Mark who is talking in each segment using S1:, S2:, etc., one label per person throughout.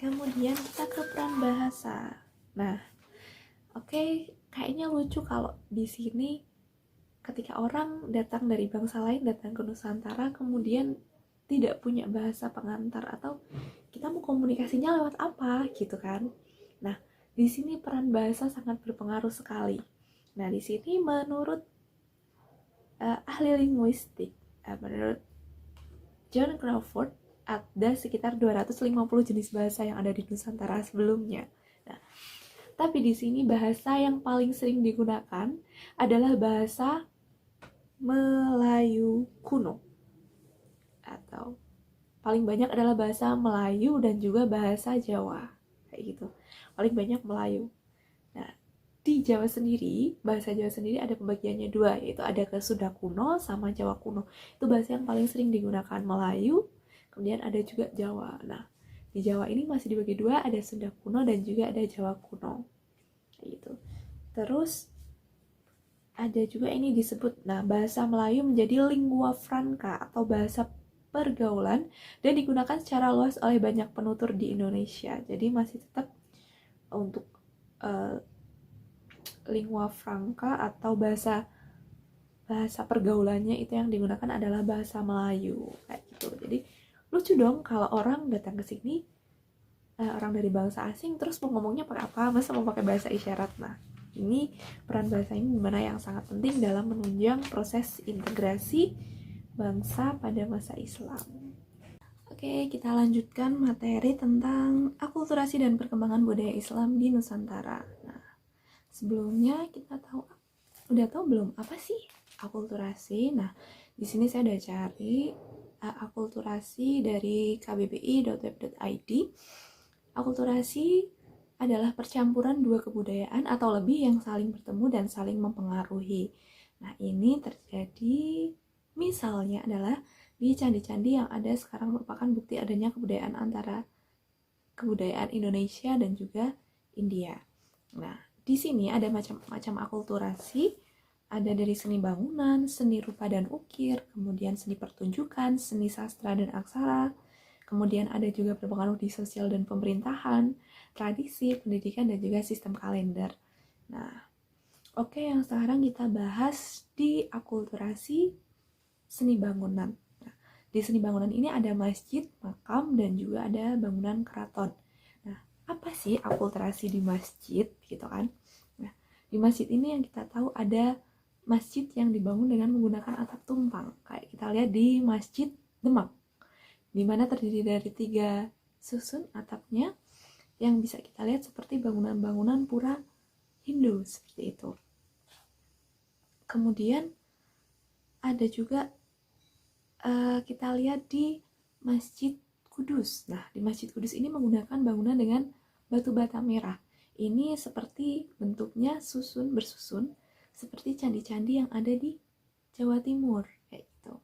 S1: Kemudian kita ke peran bahasa. Nah, oke, kayaknya lucu kalau di sini ketika orang datang dari bangsa lain datang ke Nusantara kemudian tidak punya bahasa pengantar atau kita mau komunikasinya lewat apa gitu kan. Nah, di sini peran bahasa sangat berpengaruh sekali. Nah, di sini menurut ahli linguistik, menurut John Crawford, ada sekitar 250 jenis bahasa yang ada di Nusantara sebelumnya. Nah, tapi di sini bahasa yang paling sering digunakan adalah bahasa Melayu kuno, atau paling banyak adalah bahasa Melayu dan juga bahasa Jawa, kayak gitu. Paling banyak Melayu. Nah, di Jawa sendiri, bahasa Jawa sendiri ada pembagiannya dua, yaitu ada ke Sunda kuno sama Jawa kuno. Itu bahasa yang paling sering digunakan, Melayu, kemudian ada juga Jawa. Nah, di Jawa ini masih dibagi dua, ada Sunda kuno dan juga ada Jawa kuno. Kayak gitu. Terus ada juga ini disebut, nah bahasa Melayu menjadi lingua franca atau bahasa pergaulan dan digunakan secara luas oleh banyak penutur di Indonesia. Jadi masih tetap untuk uh, lingua franca atau bahasa bahasa pergaulannya itu yang digunakan adalah bahasa Melayu kayak gitu. Jadi lucu dong kalau orang datang ke sini, orang dari bangsa asing terus mau ngomongnya pakai apa, masa mau pakai bahasa isyarat. Nah, ini peran bahasa ini dimana yang sangat penting dalam menunjang proses integrasi bangsa pada masa Islam. Oke, kita lanjutkan materi tentang akulturasi dan perkembangan budaya Islam di Nusantara. Nah, sebelumnya kita udah tahu belum apa sih akulturasi? Nah, di sini saya udah cari akulturasi dari kbbi.web.id. Akulturasi adalah percampuran dua kebudayaan atau lebih yang saling bertemu dan saling mempengaruhi. Nah, ini terjadi misalnya adalah di candi-candi yang ada sekarang merupakan bukti adanya kebudayaan antara kebudayaan Indonesia dan juga India. Nah, di sini ada macam-macam akulturasi, ada dari seni bangunan, seni rupa dan ukir, kemudian seni pertunjukan, seni sastra dan aksara, kemudian ada juga berpengaruh di sosial dan pemerintahan, tradisi, pendidikan, dan juga sistem kalender. Nah, oke, yang sekarang kita bahas di akulturasi seni bangunan. Nah, di seni bangunan ini ada masjid, makam, dan juga ada bangunan keraton. Nah, apa sih akulturasi di masjid gitu kan? Nah, di masjid ini yang kita tahu ada masjid yang dibangun dengan menggunakan atap tumpang. Kayak kita lihat di Masjid Demak, di mana terdiri dari 3 susun atapnya yang bisa kita lihat seperti bangunan-bangunan pura Hindu seperti itu. Kemudian ada juga kita lihat di Masjid Kudus. Nah, di Masjid Kudus ini menggunakan bangunan dengan batu bata merah. Ini seperti bentuknya bersusun seperti candi-candi yang ada di Jawa Timur kayak gitu.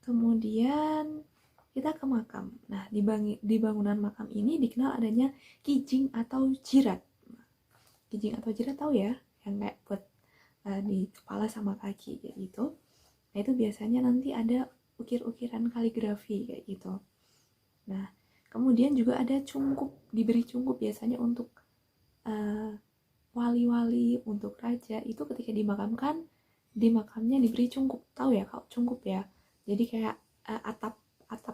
S1: Kemudian kita ke makam. Nah, di bangunan makam ini dikenal adanya kijing atau jirat. Kijing atau jirat tahu ya, yang kayak buat di kepala sama kaki kayak gitu. Nah, itu biasanya nanti ada ukir-ukiran kaligrafi kayak gitu. Nah, kemudian juga ada cungkup, diberi cungkup biasanya untuk wali-wali, untuk raja itu ketika dimakamkan, di makamnya diberi cungkup. Tahu ya kalau cungkup ya? Jadi kayak atap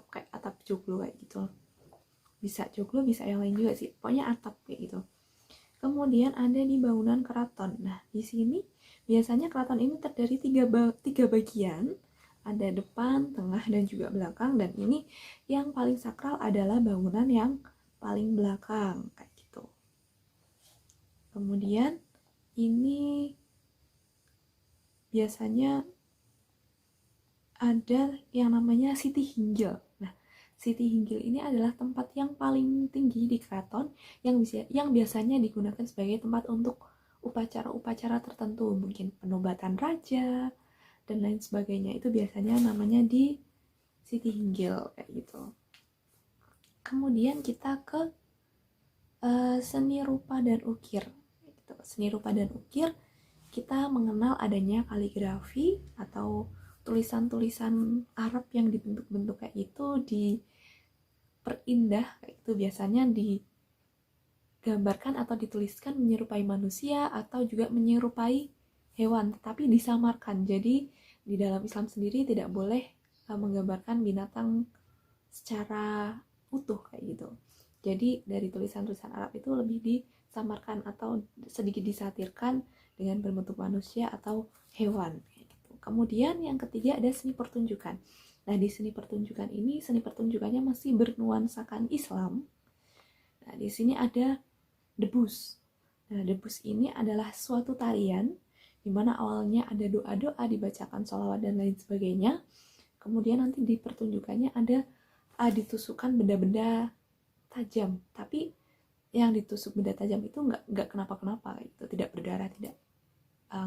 S1: kayak atap joglo kayak gitu. Bisa joglo, bisa yang lain juga sih. Pokoknya atap kayak gitu. Kemudian ada di bangunan keraton. Nah, di sini biasanya keraton ini terdiri tiga bagian. Ada depan, tengah, dan juga belakang. Dan ini yang paling sakral adalah bangunan yang paling belakang kayak gitu. Kemudian ini biasanya ada yang namanya Siti Hinggil. Nah, Siti Hinggil ini adalah tempat yang paling tinggi di keraton yang biasanya digunakan sebagai tempat untuk upacara-upacara tertentu, mungkin penobatan raja dan lain sebagainya. Itu biasanya namanya di Siti Hinggil kayak gitu. Kemudian kita ke seni rupa dan ukir. Seni rupa dan ukir, kita mengenal adanya kaligrafi atau tulisan-tulisan Arab yang dibentuk-bentuk kayak itu diperindah, itu biasanya digambarkan atau dituliskan menyerupai manusia atau juga menyerupai hewan, tetapi disamarkan. Jadi di dalam Islam sendiri tidak boleh menggambarkan binatang secara utuh kayak gitu. Jadi dari tulisan-tulisan Arab itu lebih disamarkan atau sedikit disatirkan dengan berbentuk manusia atau hewan. Kemudian yang ketiga ada seni pertunjukan. Nah, di seni pertunjukan ini, seni pertunjukannya masih bernuansakan Islam. Nah, di sini ada debus. Nah, debus ini adalah suatu tarian di mana awalnya ada doa-doa, dibacakan sholawat dan lain sebagainya. Kemudian nanti di pertunjukannya ada ditusukkan benda-benda tajam. Tapi yang ditusuk benda tajam itu nggak kenapa-kenapa, gitu. Tidak berdarah,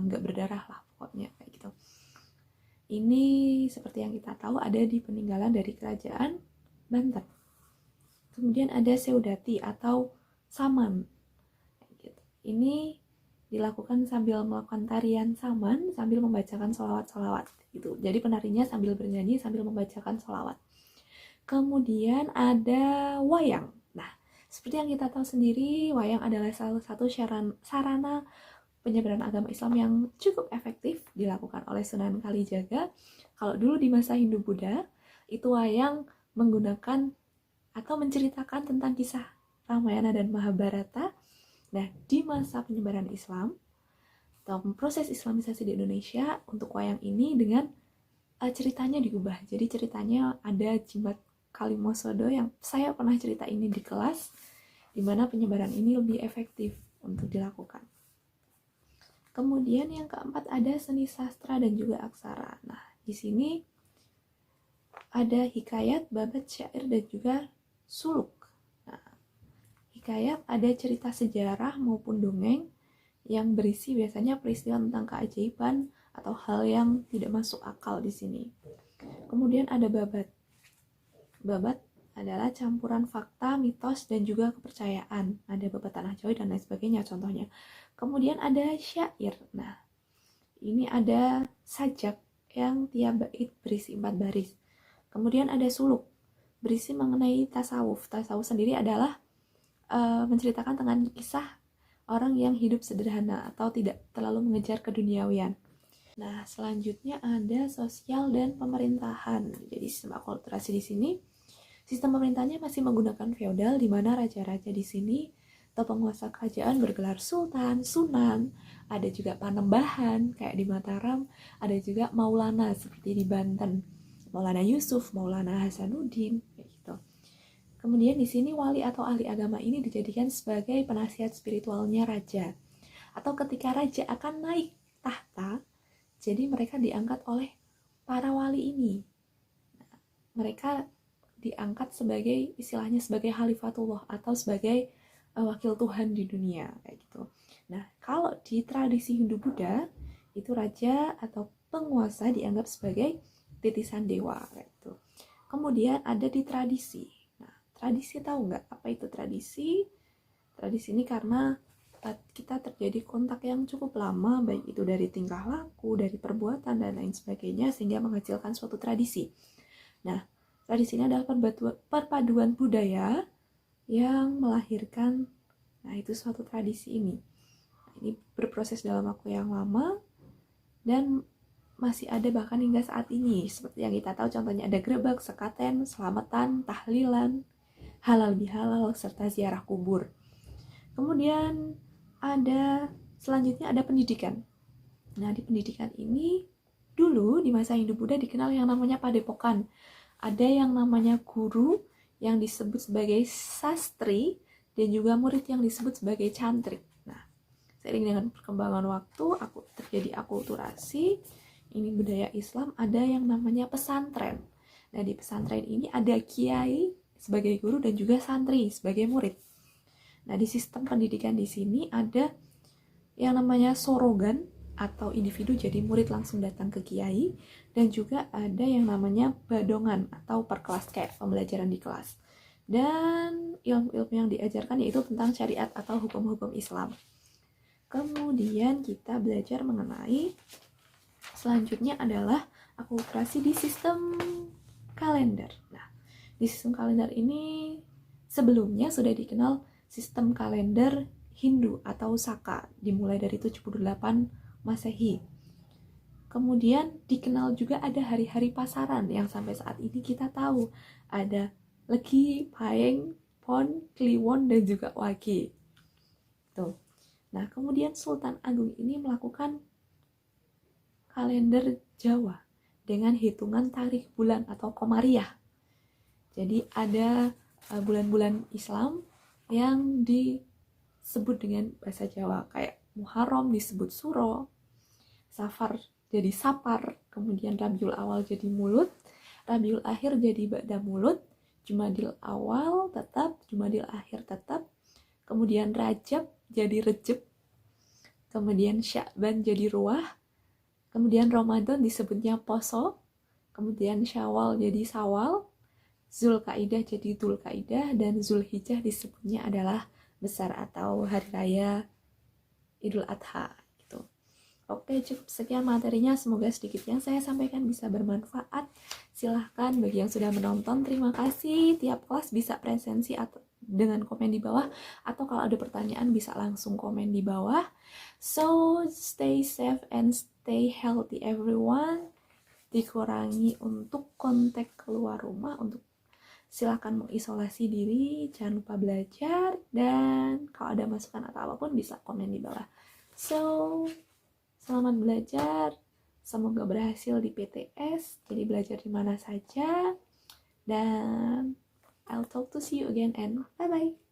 S1: nggak berdarah lah pokoknya kayak gitu. Ini seperti yang kita tahu ada di peninggalan dari kerajaan Banten. Kemudian ada seudati atau saman. Ini dilakukan sambil melakukan tarian saman sambil membacakan sholawat-sholawat gitu. Jadi penarinya sambil bernyanyi sambil membacakan sholawat. Kemudian ada wayang. Nah, seperti yang kita tahu sendiri, wayang adalah salah satu sarana penyebaran agama Islam yang cukup efektif dilakukan oleh Sunan Kalijaga. Kalau dulu di masa Hindu-Buddha, itu wayang menggunakan atau menceritakan tentang kisah Ramayana dan Mahabharata. Nah, di masa penyebaran Islam atau proses Islamisasi di Indonesia, untuk wayang ini dengan ceritanya diubah. Jadi ceritanya ada Jimat Kalimosodo yang saya pernah cerita ini di kelas, di mana penyebaran ini lebih efektif untuk dilakukan. Kemudian yang keempat ada seni sastra dan juga aksara. Nah, di sini ada hikayat, babat, syair, dan juga suluk. Nah, hikayat ada cerita sejarah maupun dongeng yang berisi biasanya peristiwa tentang keajaiban atau hal yang tidak masuk akal di sini. Kemudian ada babat. Babat adalah campuran fakta, mitos, dan juga kepercayaan. Ada babat tanah Jawa dan lain sebagainya contohnya. Kemudian ada syair. Nah, ini ada sajak yang tiap bait berisi 4 baris. Kemudian ada suluk, berisi mengenai tasawuf. Tasawuf sendiri adalah menceritakan tentang kisah orang yang hidup sederhana atau tidak terlalu mengejar keduniawian. Nah, selanjutnya ada sosial dan pemerintahan. Jadi sistem akulturasi di sini, sistem pemerintahnya masih menggunakan feodal, di mana raja-raja di sini atau penguasa kerajaan bergelar sultan, sunan, ada juga panembahan kayak di Mataram, ada juga maulana seperti di Banten, Maulana Yusuf, Maulana Hasanuddin, kayak gitu. Kemudian di sini wali atau ahli agama ini dijadikan sebagai penasihat spiritualnya raja, atau ketika raja akan naik tahta, jadi mereka diangkat oleh para wali ini. Nah, mereka diangkat sebagai istilahnya sebagai khalifatullah atau sebagai wakil Tuhan di dunia kayak gitu. Nah, kalau di tradisi Hindu-Buddha itu raja atau penguasa dianggap sebagai titisan dewa kayak gitu. Kemudian ada di tradisi. Nah, tradisi tahu nggak apa itu tradisi? Tradisi ini karena kita terjadi kontak yang cukup lama, baik itu dari tingkah laku, dari perbuatan dan lain sebagainya, sehingga menghasilkan suatu tradisi. Nah, tradisi ini adalah perpaduan budaya yang melahirkan, nah itu suatu tradisi ini. Nah, ini berproses dalam waktu yang lama dan masih ada bahkan hingga saat ini. Seperti yang kita tahu contohnya ada grebek, sekaten, selamatan, tahlilan, halal bihalal, serta ziarah kubur. Kemudian selanjutnya ada pendidikan. Nah, di pendidikan ini dulu di masa Hindu-Buddha dikenal yang namanya padepokan. Ada yang namanya guru yang disebut sebagai sastri dan juga murid yang disebut sebagai cantrik. Nah, seiring dengan perkembangan waktu, terjadi akulturasi, ini budaya Islam, ada yang namanya pesantren. Nah, di pesantren ini ada kiai sebagai guru dan juga santri sebagai murid. Nah, di sistem pendidikan di sini ada yang namanya sorogan atau individu jadi murid langsung datang ke kiai, dan juga ada yang namanya badongan atau per kelas kayak pembelajaran di kelas. Dan ilmu-ilmu yang diajarkan yaitu tentang syariat atau hukum-hukum Islam. Kemudian kita belajar mengenai selanjutnya adalah akulturasi di sistem kalender. Nah, Di sistem kalender ini sebelumnya sudah dikenal sistem kalender Hindu atau Saka, dimulai dari 78 Masehi. Kemudian dikenal juga ada hari-hari pasaran yang sampai saat ini kita tahu. Ada Legi, Pahing, Pon, Kliwon, dan juga Wage. Tuh. Nah, kemudian Sultan Agung ini melakukan kalender Jawa dengan hitungan tarik bulan atau Komariah. Jadi ada bulan-bulan Islam yang disebut dengan bahasa Jawa, kayak Muharram disebut Suro, Safar jadi Sapar, kemudian Rabiul Awal jadi Mulut, Rabiul Akhir jadi Ba'da Mulut, Jumadil Awal tetap, Jumadil Akhir tetap, kemudian Rajab jadi Rejeb, kemudian Sya'ban jadi Ruah, kemudian Ramadan disebutnya Poso, kemudian Syawal jadi Sawal, Zulkaidah jadi Dzulkaidah, dan Zulhijjah disebutnya adalah besar atau hari raya Idul Adha gitu. Oke, cukup sekian materinya, semoga sedikit yang saya sampaikan bisa bermanfaat. Silahkan bagi yang sudah menonton, terima kasih. Tiap kelas bisa presensi atau dengan komen di bawah, atau kalau ada pertanyaan bisa langsung komen di bawah. So stay safe and stay healthy everyone. Dikurangi untuk kontak keluar rumah, untuk silakan mengisolasi diri, jangan lupa belajar, dan kalau ada masukan atau apapun bisa komen di bawah. So, selamat belajar, semoga berhasil di PTS, jadi belajar di mana saja, dan I'll talk to see you again and bye-bye.